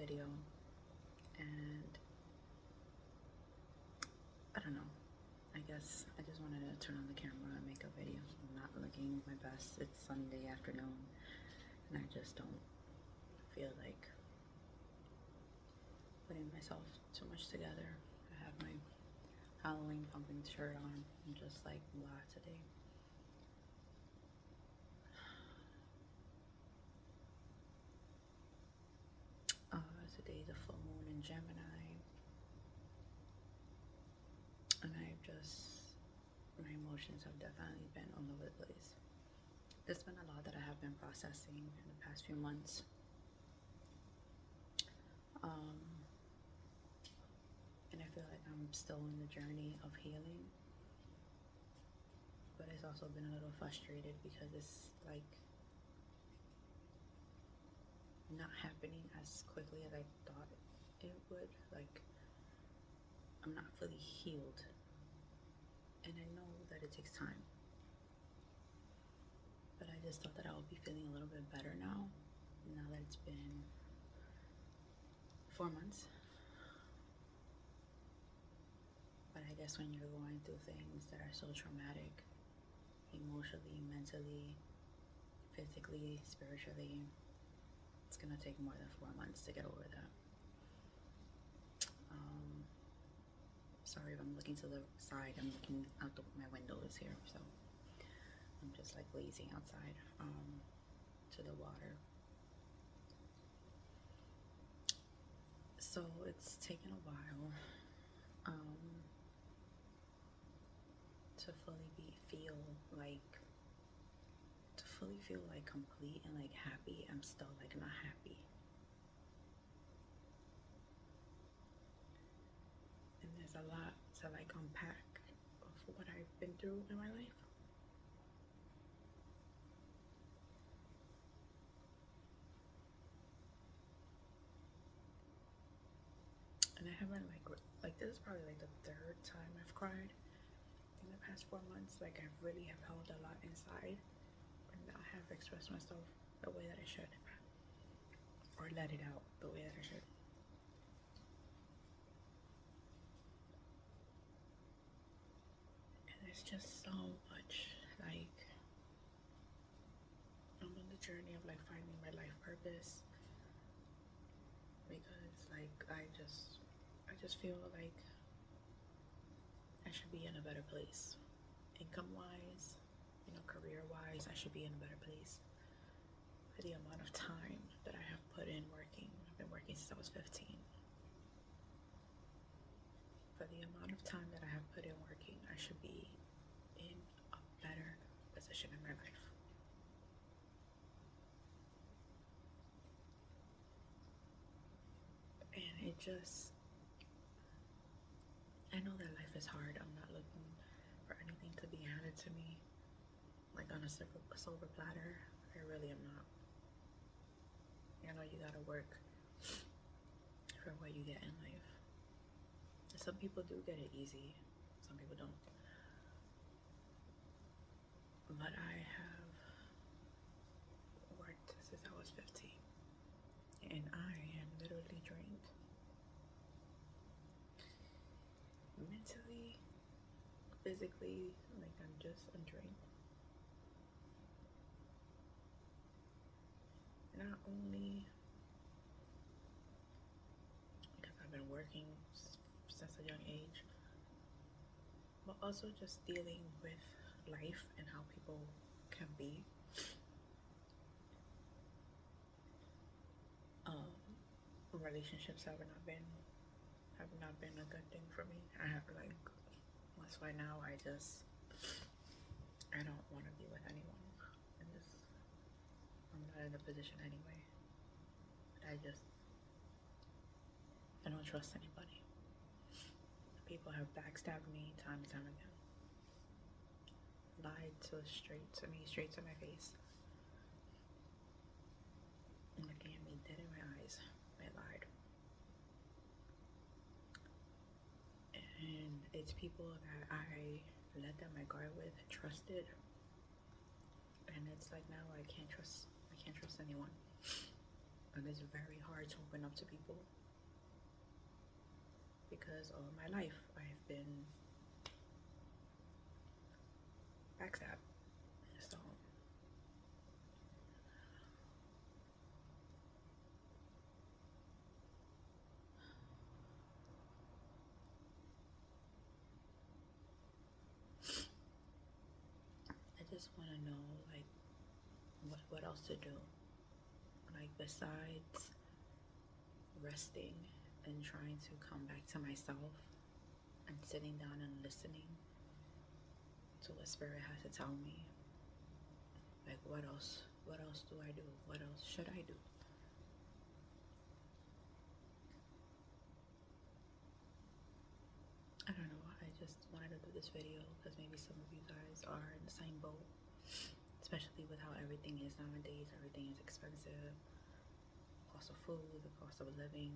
video, and I don't know. I guess I just wanted to turn on the camera and make a video. I'm not looking my best. It's Sunday afternoon, and I just don't feel like putting myself too much together. I have my Halloween pumpkin shirt on. I'm just like blah today. Today's a full moon in Gemini, and my emotions have definitely been all over the place. There's been a lot that I have been processing in the past few months. And I feel like I'm still in the journey of healing, but it's also been a little frustrated because it's like not happening as quickly as I thought it would. Like, I'm not fully healed, and I know that it takes time, but I just thought that I would be feeling a little bit better now that it's been 4 months. But I guess when you're going through things that are so traumatic, emotionally, mentally, physically, spiritually, it's gonna take more than 4 months to get over that. Sorry if I'm looking to the side. I'm looking out my window is here, so I'm just like lazing outside to the water. So it's taken a while to fully feel like complete and like happy. I'm still like not happy. And there's a lot to like unpack of what I've been through in my life. And I haven't like this is probably like the third time I've cried in the past 4 months. Like I really have held a lot inside, and not have expressed myself the way that I should, or let it out the way that I should. And it's just so much. Like, I'm on the journey of like finding my life purpose, because like I just feel like I should be in a better place, income wise, career wise. I should be in a better place. For the amount of time that I have put in working, I've been working since I was 15. For the amount of time that I have put in working, I should be in a better position in my life. And I know that life is hard. I'm not looking for anything to be handed to me like on a silver platter. I really am not. I know you gotta work for what you get in life. Some people do get it easy, some people don't. But I have worked since I was 15, and I am literally drained. Mentally, physically, like I'm drained. Not only because I've been working since a young age, but also just dealing with life and how people can be. Relationships have not been a good thing for me. I have like That's why now I don't want to be with anyone. I'm not in a position anyway. I don't trust anybody. People have backstabbed me time and time again. Lied straight to my face. Looking at me dead in my eyes. They lied. And it's people that I let down my guard with, trusted. And it's like now I can't trust anyone. And it's very hard to open up to people because all my life I've been backstabbed. So I just want to know, like, what else to do, like, besides resting and trying to come back to myself and sitting down and listening to what spirit has to tell me. Like, what else do I do? What else should I do? I don't know. I just wanted to do this video because maybe some of you guys are in the same boat, especially with how everything is nowadays. Everything is expensive. Cost of food, the cost of living,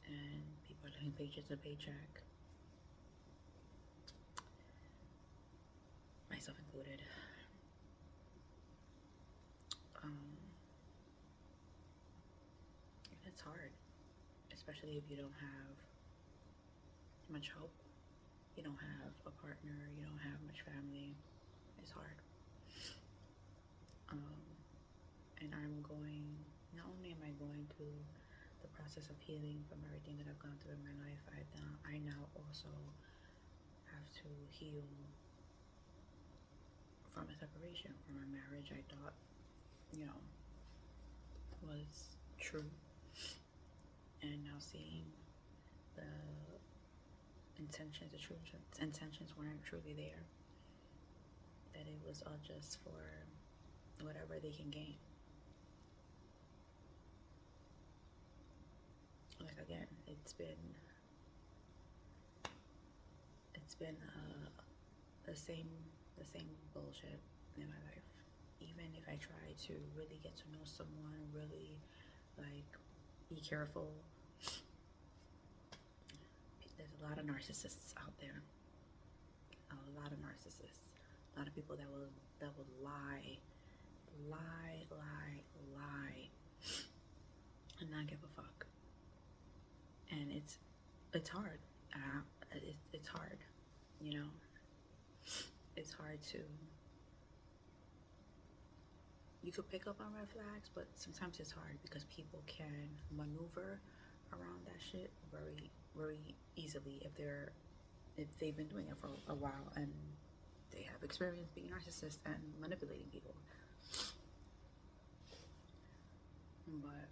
and people are living paycheck to paycheck, myself included. And it's hard, especially if you don't have much help. You don't have a partner. You don't have much family. It's hard. And I'm going. Not only am I going through the process of healing from everything that I've gone through in my life, I now also have to heal from a separation, from a marriage I thought, was true. And now seeing the intentions, the true intentions weren't truly there. That it was all just for whatever they can gain. Like, again, it's been the same bullshit in my life. Even if I try to really get to know someone, really, like, be careful, there's a lot of narcissists out there. A lot of narcissists. A lot of people that will lie, and not give a fuck. And it's hard. It's hard, It's hard to. You could pick up on red flags, but sometimes it's hard because people can maneuver around that shit very, very easily if they've been doing it for a while and they have experience being narcissists and manipulating people. But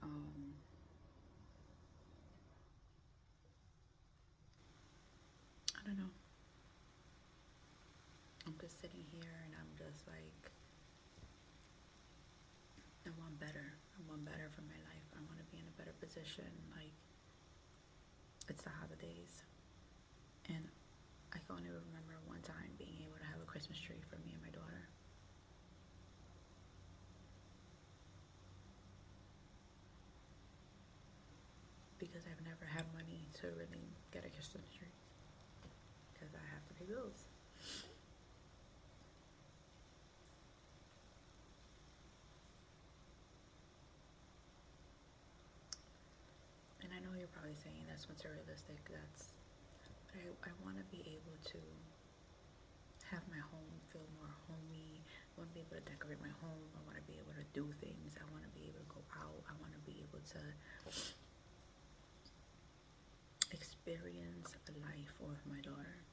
I don't know. I'm just sitting here and I'm just like, I want better. I want better for my life. I want to be in a better position. Like, it's the holidays, and I can only remember one time being able to have a Christmas tree for me and my daughter. Because I've never had money to really get a Christmas tree. Because I have to pay bills. And I know you're probably saying that's materialistic. But I want to be able to have my home feel more homey. I want to be able to decorate my home. I want to be able to do things. I want to be able to go out. I want to be able to experience life with my daughter.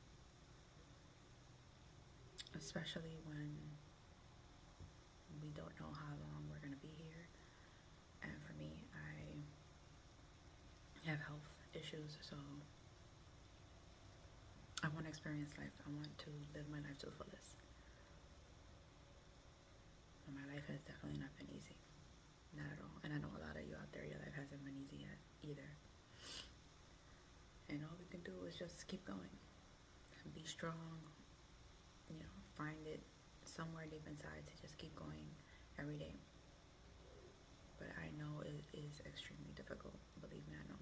Especially when we don't know how long we're going to be here. And for me, I have health issues, so I want to experience life. I want to live my life to the fullest. And my life has definitely not been easy. Not at all. And I know a lot of you out there, your life hasn't been easy yet either. And all we can do is just keep going. Be strong. Find it somewhere deep inside to just keep going every day. But I know it is extremely difficult. Believe me, I know.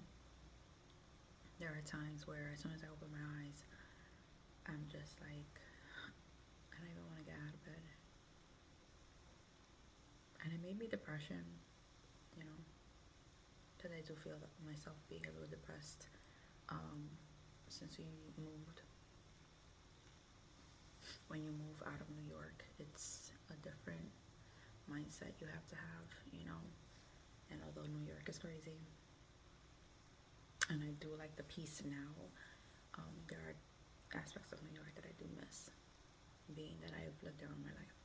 There are times where as soon as I open my eyes, I'm just like, I don't even want to get out of bed. And it made me depression, because I do feel myself being a little depressed since we moved. When you move out of New York, it's a different mindset you have to have, you know. And although New York is crazy, and I do like the peace now, there are aspects of New York that I do miss, being that I've lived there all my life.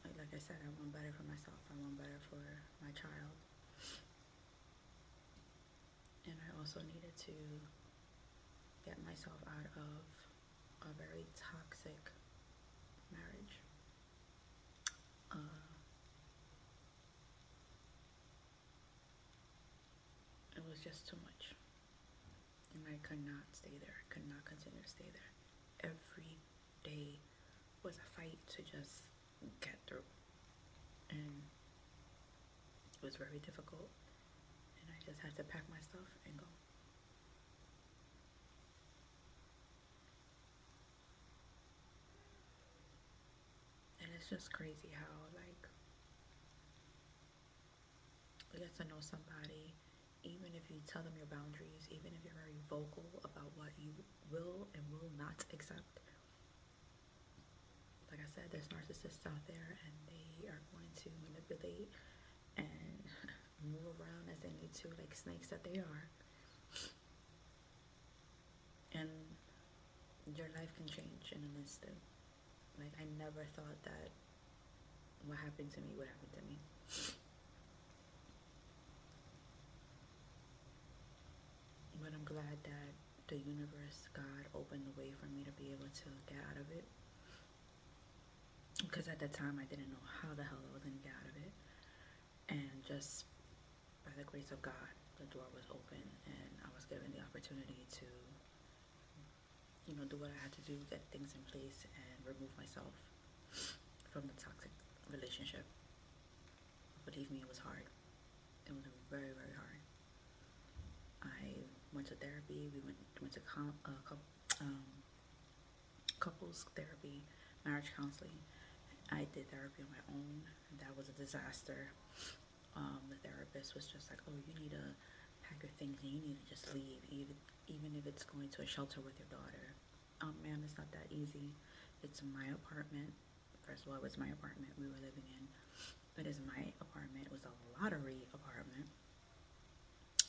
But like I said, I want better for myself. I want better for my child. And I also needed to get myself out of a very toxic marriage. It was just too much. And I could not stay there. I could not continue to stay there. Every day was a fight to just get through. And it was very difficult. And I just had to pack my stuff and go. And it's just crazy how, like, you get to know somebody, even if you tell them your boundaries, even if you're very vocal about what you will and will not accept. Like I said, there's narcissists out there, and they are going to manipulate and move around as they need to, like snakes that they are. And your life can change in an instant. Like, I never thought that what happened to me would happen to me. But I'm glad that the universe, God, opened the way for me to be able to get out of it. Because at that time, I didn't know how the hell I was going to get out of it. And just by the grace of God, the door was open, and I was given the opportunity to, you know, do what I had to do, get things in place, and remove myself from the toxic relationship. Believe me, it was hard. It was very, very hard. I went to therapy. We went to couples therapy, marriage counseling. I did therapy on my own. That was a disaster. The therapist was just like, "Oh, you need to pack your things and you need to just leave, even if it's going to a shelter with your daughter." Ma'am, it's not that easy. It's my apartment. First of all, it was my apartment we were living in. It is my apartment. It was a lottery apartment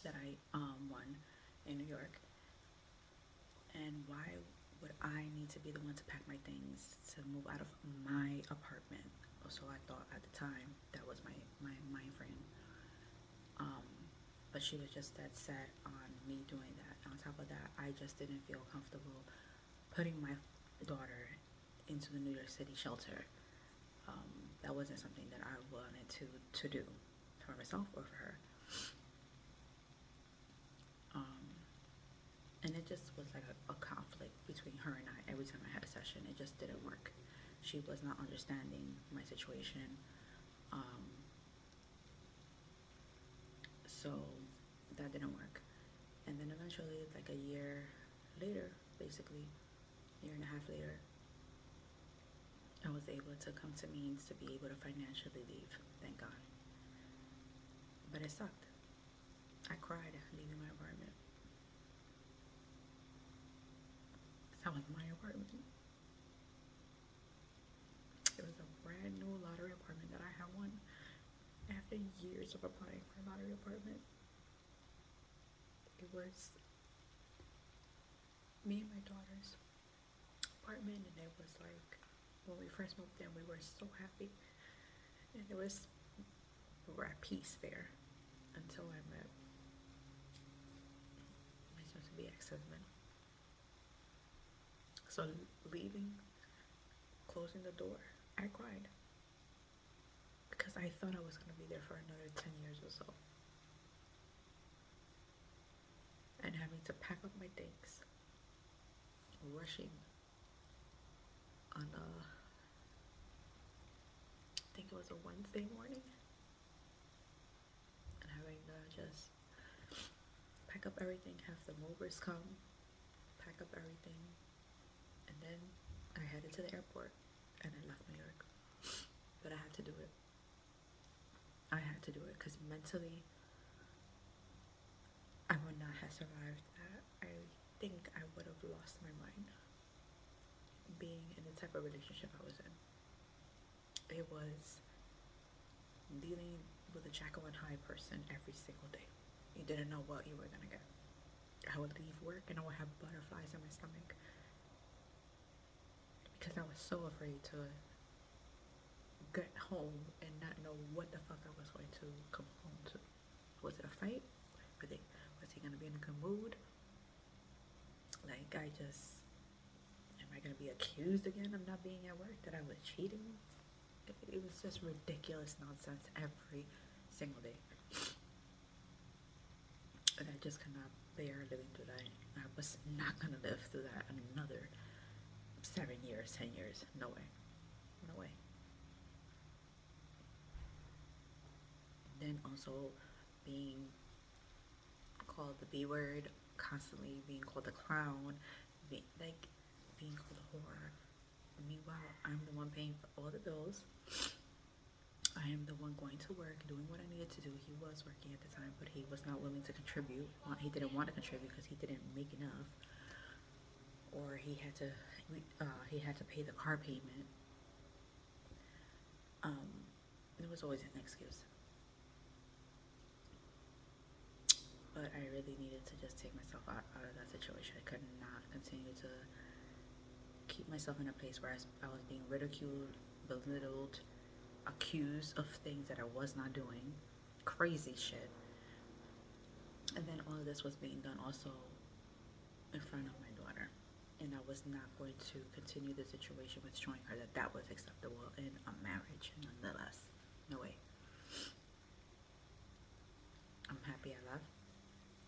that I won in New York. And why would I need to be the one to pack my things to move out of my apartment? So I thought at the time that was my mind frame. But she was just that set on me doing that. On top of that, I just didn't feel comfortable putting my daughter into the New York City shelter. That wasn't something that I wanted to do for myself or for her. And it just was like a conflict between her and I. Every time I had a session, it just didn't work. She was not understanding my situation. So that didn't work. And then eventually, like a year later, basically, year and a half later, I was able to come to means to be able to financially leave, thank God. But it sucked. I cried leaving my apartment. That was my apartment. It was a brand new lottery apartment that I had won after years of applying for a lottery apartment. It was me and my daughter's apartment, and it was like, when we first moved in, we were so happy, and we were at peace there until I met my soon-to-be ex-husband. So leaving, closing the door, I cried because I thought I was going to be there for another 10 years or so. And having to pack up my things, rushing on I think it was a Wednesday morning, and having to just pack up everything, have the movers come, pack up everything, and then I headed to the airport and I left New York. but I had to do it. I had to do it because mentally, I would not have survived that. I think I would have lost my mind being in the type of relationship I was in. It was dealing with a Jekyll and Hyde person every single day. You didn't know what you were gonna get. I would leave work and I would have butterflies in my stomach because I was so afraid to get home and not know what the fuck I was going to come home to. Was it a fight? Was he gonna be in a good mood? Like, am I gonna be accused again of not being at work, that I was cheating? It was just ridiculous nonsense every single day. And I just could not bear living through that. I was not gonna live through that another 7 years, 10 years. No way. No way. Then also being called the B word, constantly being called the clown, being called a whore. Meanwhile, I'm the one paying for all the bills. I am the one going to work, doing what I needed to do. He was working at the time, but he was not willing to contribute. He didn't want to contribute because he didn't make enough, or he had to pay the car payment. There was always an excuse. But I really needed to just take myself out of that situation. I could not continue to keep myself in a place where I was being ridiculed, belittled, accused of things that I was not doing. Crazy shit. And then all of this was being done also in front of my daughter. And I was not going to continue the situation with showing her that that was acceptable in a marriage, nonetheless. No way. I'm happy I left.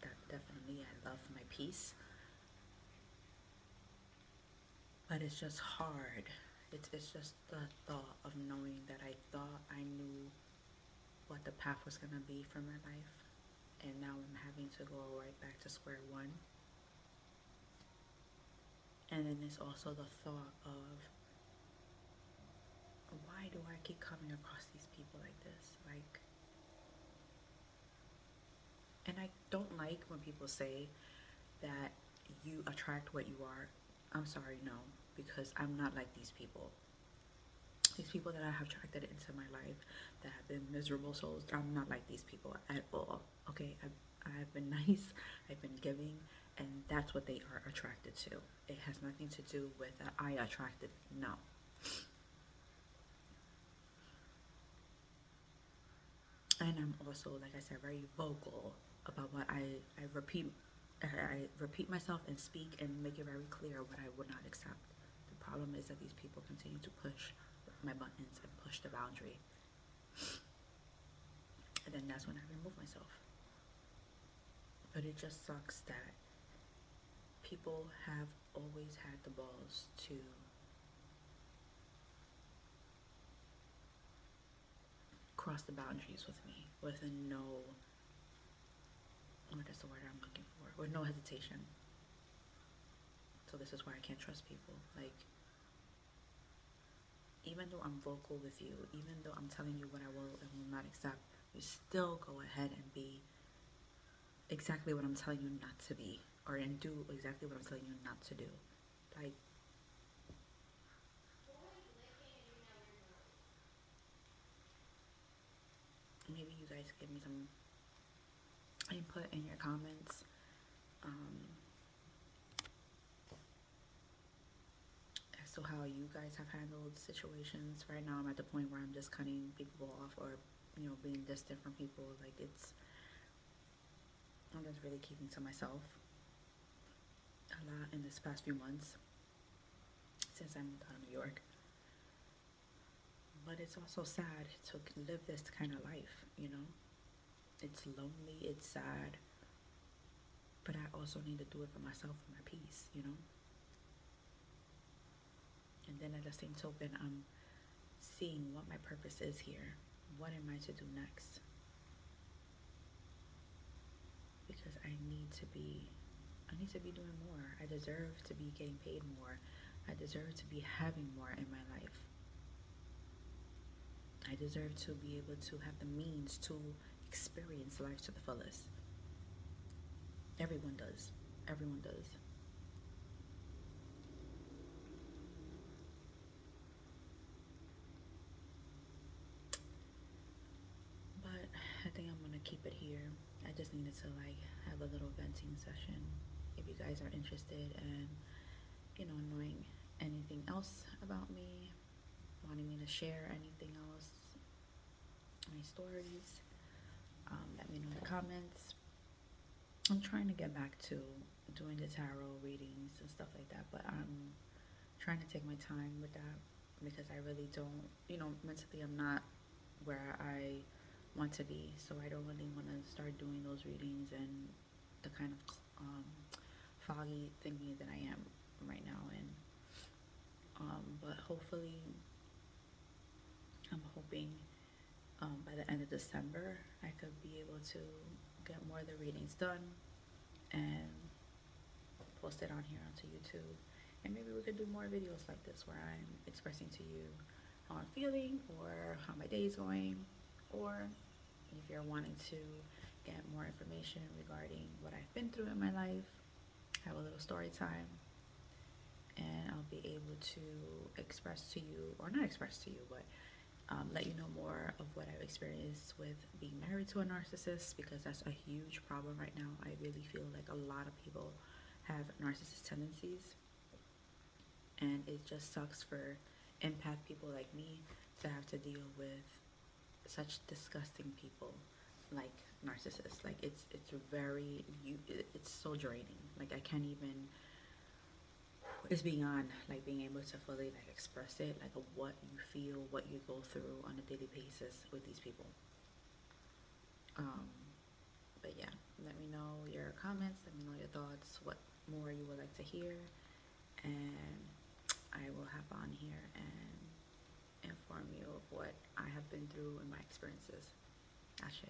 That definitely, I love my peace. But it's just hard. It's just the thought of knowing that I thought I knew what the path was going to be for my life. And now I'm having to go right back to square one. And then there's also the thought of, why do I keep coming across these people like this? And I don't like when people say that you attract what you are. I'm sorry, no, because I'm not like these people. These people that I have attracted into my life that have been miserable souls, I'm not like these people at all. Okay, I've been nice, I've been giving, and that's what they are attracted to. It has nothing to do with that I attracted, no. And I'm also, like I said, very vocal about what I repeat. I repeat myself and speak and make it very clear what I would not accept. The problem is that these people continue to push my buttons and push the boundary. And then that's when I remove myself. But it just sucks that people have always had the balls to cross the boundaries with me with no, what is the word I'm looking for? With no hesitation. So this is why I can't trust people. Like, even though I'm vocal with you, even though I'm telling you what I will and will not accept, you still go ahead and be exactly what I'm telling you not to be, and do exactly what I'm telling you not to do. Like, maybe you guys give me some input in your comments. As to how you guys have handled situations. Right now I'm at the point where I'm just cutting people off, or being distant from people. Like, I'm just really keeping to myself a lot in this past few months since I moved out of New York. But it's also sad to live this kind of life, It's lonely, it's sad, but I also need to do it for myself, for my peace, And then at the same token, I'm seeing what my purpose is here. What am I to do next? Because I need to be doing more. I deserve to be getting paid more. I deserve to be having more in my life. I deserve to be able to have the means to experience life to the fullest. Everyone does. Everyone does. But I think I'm gonna keep it here. I just needed to like have a little venting session. If you guys are interested in, knowing anything else about me, wanting me to share anything else, any stories, let me know in the comments. I'm trying to get back to doing the tarot readings and stuff like that, but I'm trying to take my time with that because I really don't, mentally I'm not where I want to be, so I don't really want to start doing those readings and the kind of foggy thinking that I am right now. And but hopefully, I'm hoping by the end of December I could be able to get more of the readings done and post it on here onto YouTube. And maybe we could do more videos like this where I'm expressing to you how I'm feeling or how my day is going, or if you're wanting to get more information regarding what I've been through in my life, have a little story time, and I'll be able to express to you, or not express to you, but let you know more of what I've experienced with being married to a narcissist, because that's a huge problem right now. I really feel like a lot of people have narcissist tendencies, and it just sucks for empath people like me to have to deal with such disgusting people like narcissists. Like it's so draining. Like I can't even, it's beyond like being able to fully like express it, like what you feel, what you go through on a daily basis with these people. um but yeah, let me know your comments, let me know your thoughts, what more you would like to hear, and I will hop on here and inform you of what I have been through and my experiences. Ashe.